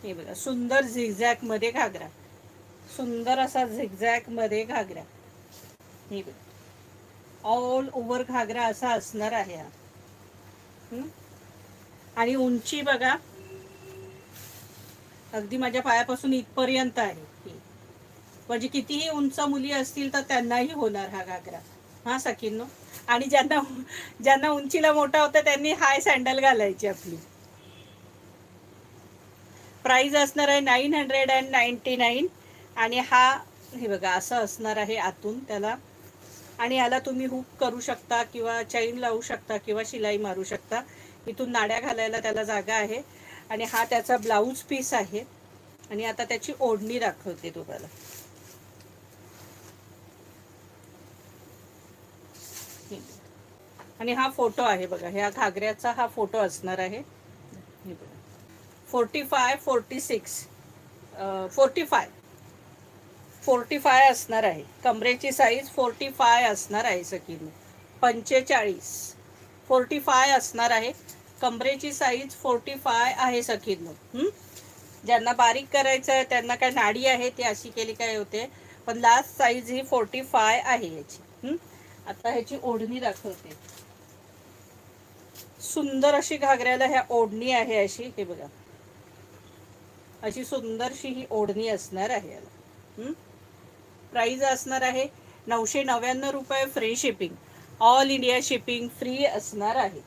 हे बघा, सुंदर झिगझॅग मध्ये घागरा, सुंदर असा झिगझॅग मध्ये घागरा. हे बघा, ऑल ओव्हर घागरा असा असणार आहे हा. आणि उंची बघा, अगदी माझ्या पायापासून इथपर्यंत आहे ही. म्हणजे कितीही उंच मुली असतील तर त्यांनाही होणार हा घागरा. हा सखींनो, आणि ज्यांना ज्यांना उंचीला मोठा होता त्यांनी हाय सँडल घालायची आपली. प्राइस असणार आहे 999. आणि हा, हे बघा, असं असणार आहे आतून त्याला. आणि याला तुम्ही हुक करू शकता किंवा चैन लावू शकता किंवा शिलाई मारू शकता. इथून नाड्या घालायला त्याला जागा आहे. आणि हा त्याचा ब्लाऊज पीस आहे. आणि आता त्याची ओढणी दाखवते तुम्हाला. आणि हा फोटो आहे बघा, ह्या घागऱ्याचा हा फोटो असणार आहे. 45, 46, 45, 45 असणार आहे. कमरेची साईज 45 असणार आहे सखींनो. 45, 45 असणार आहे. कमरेची साईज 45 आहे सखींनो. ज्यांना बारीक करायचं आहे त्यांना काय नाडी आहे ती अशी केली काय होते, पण लास्ट साईज ही 45 आहे याची. आता ह्याची ओढणी दाखवते. सुंदर अशी घागऱ्याला ह्या ओढणी आहे अशी, हे बघा, अशी सुंदरशी ही ओढणी असणार आहे याला. प्राइस असणार आहे 999 रुपये. Free shipping, all India shipping free असणार आहे.